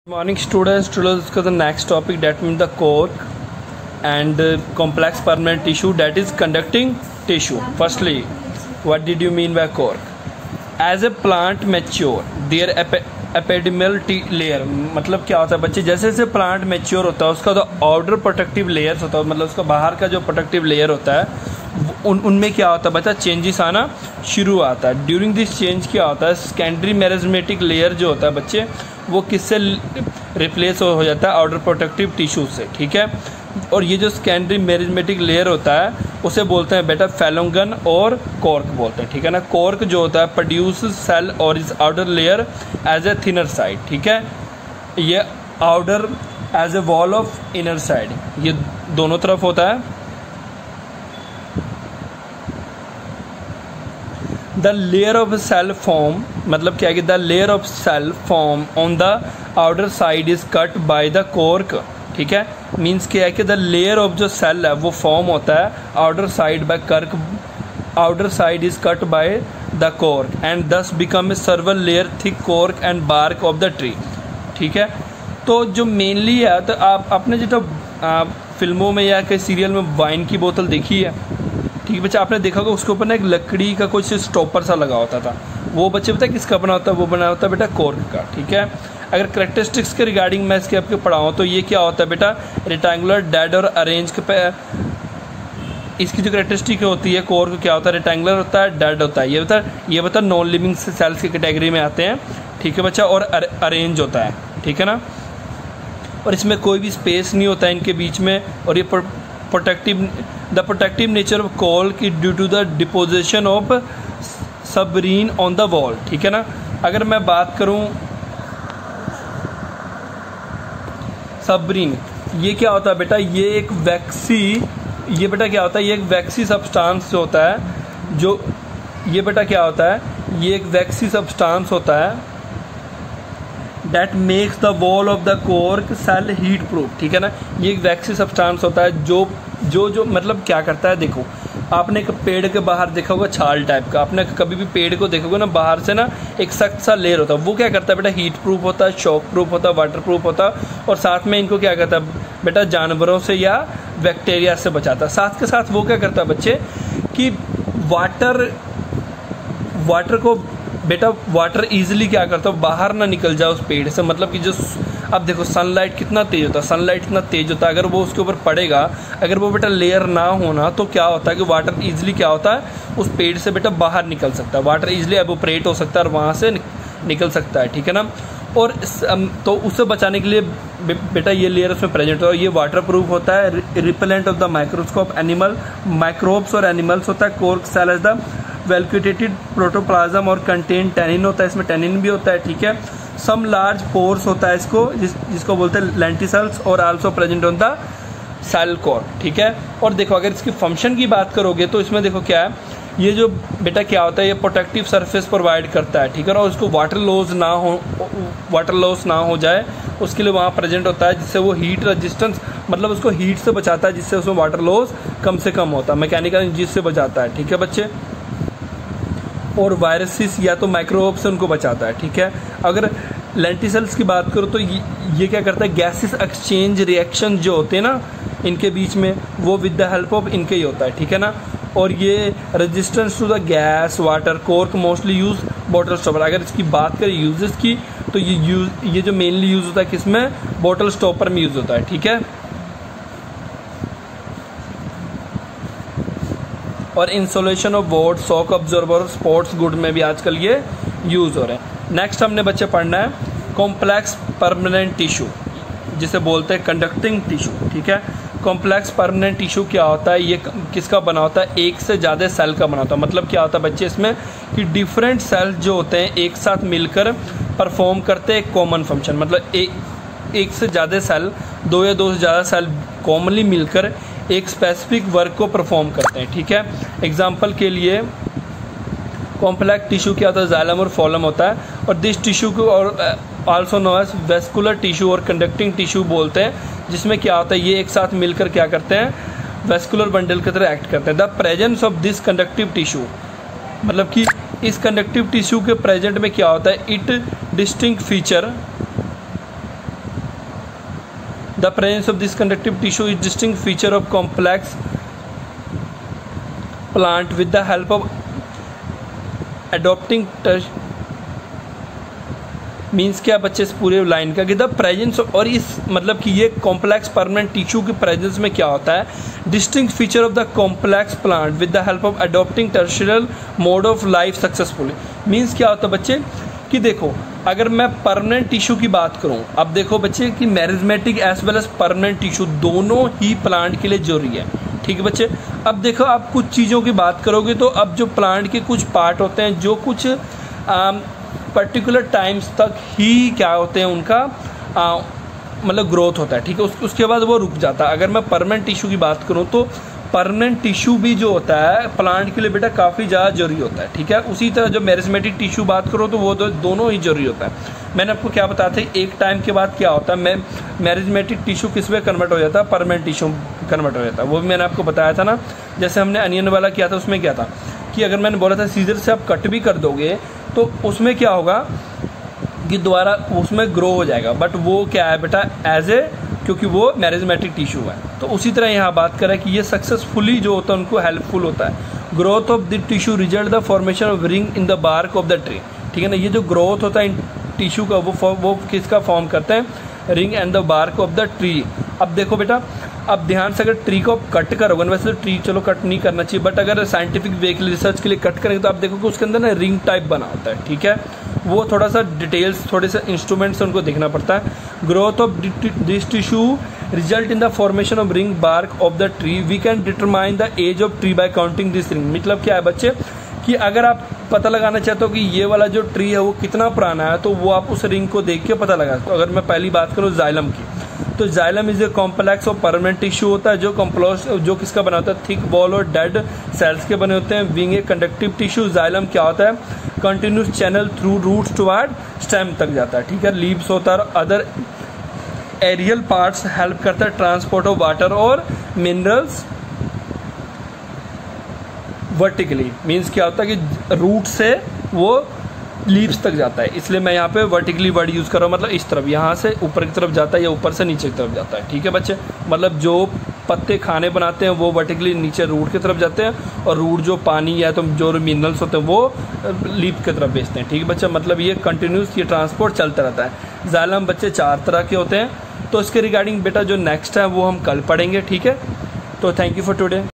Morning students, today let's discuss the next topic, that means the cork and complex permanent tissue, that is conducting tissue. Firstly, what did you mean by cork? As a plant mature, their epidermal layer, मतलब क्या होता है बच्चे, जैसे जैसे plant mature होता है उसका जो आउटर प्रोटेक्टिव लेयर्स होता है, मतलब उसका बाहर का जो प्रोटेक्टिव लेयर होता है उनमें क्या होता है बच्चा, चेंजेस आना शुरू आता है. ड्यूरिंग दिस चेंज क्या होता है, सेकेंडरी मेरिस्मेटिक लेयर जो होता है बच्चे वो किससे रिप्लेस हो जाता है, आउटर प्रोटेक्टिव टिश्यू से. ठीक है, और ये जो सेकेंडरी मेरिस्मेटिक लेयर होता है उसे बोलते हैं बेटा फेलोंगन और कॉर्क बोलते हैं. ठीक है ना, कॉर्क जो होता है प्रोड्यूस सेल और इस outer layer edge a thinner side. ठीक है, ये outer edge a wall of inner side, ये दोनों तरफ होता है. The layer of cell form, मतलब क्या है कि the layer of cell form on the outer side is cut by the cork. ठीक है, मीन्स क्या है कि द लेयर ऑफ जो सेल है वो फॉर्म होता है outer side by cork, outer side is cut by the cork and thus become a several layer thick cork and bark of the tree. ठीक है, तो जो मेनली है, तो आप अपने जो फिल्मों में या कई सीरियल में वाइन की बोतल देखी है, ठीक है बच्चा, आपने देखा होगा उसके ऊपर ना एक लकड़ी का कुछ स्टॉपर सा लगा होता था, वो बच्चे पता है किसका बना होता है, वो बना होता है बेटा कॉर्क का. ठीक है, अगर करेक्टरिस्टिक्स के रिगार्डिंग मैं इसके आपके पढ़ाऊँ तो ये क्या होता है बेटा, रेक्टेंगुलर डेड और अरेंज के पे इसकी जो करेक्टरिस्टिक होती है कॉर्क क्या होता है, रेक्टेंगुलर होता है, डेड होता है, ये बता नॉन लिविंग सेल्स की कैटेगरी में आते हैं. ठीक है बच्चा, और अरेंज होता है. ठीक है ना, और इसमें कोई भी स्पेस नहीं होता है इनके बीच में, और ये the protective nature of cork is due to the deposition of suberin on the wall. ठीक है ना, अगर मैं बात करूं सबरीन, ये क्या होता है बेटा, ये एक वैक्सी, ये बेटा क्या होता है, ये एक वैक्सी सब्सटेंस होता है, जो ये बेटा क्या होता है, ये एक वैक्सी सब्सटेंस होता है that makes the wall of the cork cell heat proof. ठीक है ना, ये एक वैक्सी सब्सटेंस होता है जो मतलब क्या करता है, देखो आपने एक पेड़ के बाहर देखा होगा छाल टाइप का, आपने कभी भी पेड़ को देखोगे ना बाहर से ना एक सख्त सा लेयर होता है, वो क्या करता है बेटा, हीट प्रूफ होता है, शॉक प्रूफ होता है, वाटर प्रूफ होता है, और साथ में इनको क्या करता है बेटा, जानवरों से या बैक्टीरिया से बचाता है. साथ के साथ वो क्या करता है बच्चे कि वाटर को बेटा, वाटर इजीली क्या करता है, बाहर ना निकल जाए उस पेड़ से, मतलब कि जो अब देखो सनलाइट कितना तेज होता है, सनलाइट इतना तेज होता है, अगर वो उसके ऊपर पड़ेगा, अगर वो बेटा लेयर ना होना तो क्या होता है कि वाटर इजीली क्या होता है उस पेड़ से बेटा बाहर निकल सकता है, वाटर इजीली एवोपरेट हो सकता है और वहाँ से निकल सकता है. ठीक है ना, और तो उससे बचाने के लिए बेटा ये लेयर उसमें प्रेजेंट होता है, ये वाटर प्रूफ होता है, repellent of the microscope animal microbes और एनिमल्स होता है. कॉर्क सेल एज द वेलक्यूटेटेड प्रोटोप्लाज्म और कंटेन टैनिन होता है, इसमें टैनिन भी होता है. ठीक है, सम लार्ज पोर्स होता है इसको, जिसको बोलते हैं लेंटिसल्स और also present on the cell cork. ठीक है, और देखो अगर इसकी फंक्शन की बात करोगे तो इसमें देखो क्या है, ये जो बेटा क्या होता है, ये प्रोटेक्टिव सरफेस प्रोवाइड करता है. ठीक है, और उसको वाटर लॉस ना हो जाए उसके लिए वहाँ प्रेजेंट होता है, जिससे वो हीट रेजिस्टेंस, मतलब उसको हीट से बचाता है, जिससे उसमें वाटर लॉस कम से कम होता है, मैकेनिकल इंजरी से बचाता है. ठीक है बच्चे, और वायरसेस या तो माइक्रोब से उनको बचाता है. ठीक है, अगर लेंटिसल्स की बात करो तो ये क्या करता है, गैसेस एक्सचेंज रिएक्शन जो होते हैं ना इनके बीच में, वो विद द हेल्प ऑफ इनके ही होता है. ठीक है ना, और ये resistance to the gas water, cork mostly use bottle stopper. अगर इसकी बात करें यूजेस की तो ये जो मेनली यूज होता है किसमें, बॉटल स्टॉपर में यूज होता है. ठीक है, और insulation of board, shock observer, sports good में भी आजकल ये यूज हो रहे हैं. नेक्स्ट हमने बच्चे पढ़ना है कॉम्प्लेक्स परमानेंट टिश्यू, जिसे बोलते हैं कंडक्टिंग टिश्यू. ठीक है, कॉम्प्लेक्स परमानेंट टिश्यू क्या होता है, ये किसका बना होता है, एक से ज़्यादा सेल का बना होता है. मतलब क्या होता है बच्चे इसमें कि डिफरेंट सेल्स जो होते हैं एक साथ मिलकर परफॉर्म करते हैं एक कॉमन फंक्शन, मतलब एक से ज़्यादा सेल, दो या दो से ज़्यादा सेल कॉमनली मिलकर एक स्पेसिफिक वर्क को परफॉर्म करते हैं. ठीक है, एग्जाम्पल के लिए कॉम्प्लेक्स टिश्यू क्या होता है, जाइलम और फोलम होता है, और दिस टिश्यू को और also know as vascular tissue और कंडक्टिंग टिश्यू बोलते हैं, जिसमें क्या होता है ये एक साथ मिलकर क्या करते हैं, वेस्कुलर बंडल की तरह एक्ट करते हैं. The presence of this conductive tissue, मतलब कि इस कंडक्टिव टिश्यू के प्रेजेंट में क्या होता है, it distinct feature the presence of this conductive tissue is distinct feature of complex plant with the help of adopting touch means क्या बच्चे इस पूरे लाइन का कि द प्रेजेंस और इस मतलब कि ये कॉम्प्लेक्स परमानेंट टिश्यू के प्रेजेंस में क्या होता है, distinct feature of the complex plant with the help of adopting टर्शियल mode of life successfully. Means क्या होता है बच्चे कि देखो अगर मैं परमानेंट टिश्यू की बात करूं, अब देखो बच्चे कि meristematic as well as permanent tissue दोनों ही प्लांट के लिए जरूरी है, ठीक है बच्चे। अब देखो आप कुछ चीज़ों की बात करोगे तो अब जो प्लांट के कुछ पार्ट होते हैं जो कुछ पर्टिकुलर टाइम्स तक ही क्या होते हैं उनका मतलब ग्रोथ होता है, ठीक है, उसके बाद वो रुक जाता है। अगर मैं परमानेंट टिश्यू की बात करूं तो परमानेंट टिश्यू भी जो होता है प्लांट के लिए बेटा काफ़ी ज़्यादा जरूरी होता है, ठीक है। उसी तरह जो मैरिज्मेटिक टिश्यू बात करो तो वो दोनों ही जरूरी होता है। मैंने आपको क्या बताया था, एक टाइम के बाद क्या होता है मैरिज्मेटिक टिश्यू किस में कन्वर्ट हो जाता है, परमानेंट टिश्यू कन्वर्ट हो जाता है। वो भी मैंने आपको बताया था ना, जैसे हमने अनियन वाला किया था उसमें क्या था कि अगर मैंने बोला था सीजर से आप कट भी कर दोगे तो उसमें क्या होगा कि दोबारा उसमें ग्रो हो जाएगा, बट वो क्या है बेटा एज ए क्योंकि वो मैरिज्मेटिक टिश्यू है। तो उसी तरह यहाँ बात करें कि ये सक्सेसफुली जो होता है उनको हेल्पफुल होता है। Growth of the tissue result the formation of ring in the bark of the tree, ठीक है ना। ये जो ग्रोथ होता है टिश्यू का वो किसका फॉर्म करते हैं, ring and the bark of the tree. अब देखो बेटा अब ध्यान से अगर ट्री को आप कट करोगे ना, वैसे तो ट्री चलो कट नहीं करना चाहिए, बट अगर साइंटिफिक वे के लिए रिसर्च के लिए कट करेंगे तो आप देखोगे उसके अंदर ना रिंग टाइप बना होता है, ठीक है। वो थोड़ा सा डिटेल्स थोड़े से इंस्ट्रूमेंट्स उनको देखना पड़ता है। Growth of this tissue result in the formation of ring bark of the tree, we can determine the age of tree by counting this ring. मतलब क्या है बच्चे कि अगर आप पता लगाना चाहते हो कि ये वाला जो ट्री है वो कितना पुराना है तो वो आप उस रिंग को देख के पता लगा। तो अगर मैं पहली बात करूँ जाइलम की, तो जाइलम इज ए कॉम्प्लेक्स और परमानेंट टिश्यू होता है जो कॉम्प्लोज जो किसका बना होता है, थिक वॉल और डेड सेल्स के बने होते हैं। विंग ए कंडक्टिव टिश्यू, जाइलम क्या होता है, continuous channel through roots toward stem तक जाता है, ठीक है। लीव्स होता है, अदर एरियल पार्ट्स हेल्प करता है ट्रांसपोर्ट ऑफ वाटर और मिनरल्स वर्टिकली। मीन्स क्या होता है कि रूट से वो लीव्स तक जाता है, इसलिए मैं यहाँ पे वर्टिकली वर्ड यूज़ कर रहा हूँ, मतलब इस तरफ यहाँ से ऊपर की तरफ जाता है या ऊपर से नीचे की तरफ जाता है, ठीक है बच्चे। मतलब जो पत्ते खाने बनाते हैं वो वर्टिकली नीचे रूट की तरफ जाते हैं और रूट जो पानी या तो जो मिनरल्स होते हैं वो लीफ की तरफ भेजते हैं, ठीक है बच्चा। मतलब ये कंटिन्यूस ये ट्रांसपोर्ट चलता रहता है। जाइलम बच्चे 4 तरह के होते हैं, तो इसके रिगार्डिंग बेटा जो नेक्स्ट है वो हम कल पढ़ेंगे, ठीक है। तो थैंक यू फॉर टुडे।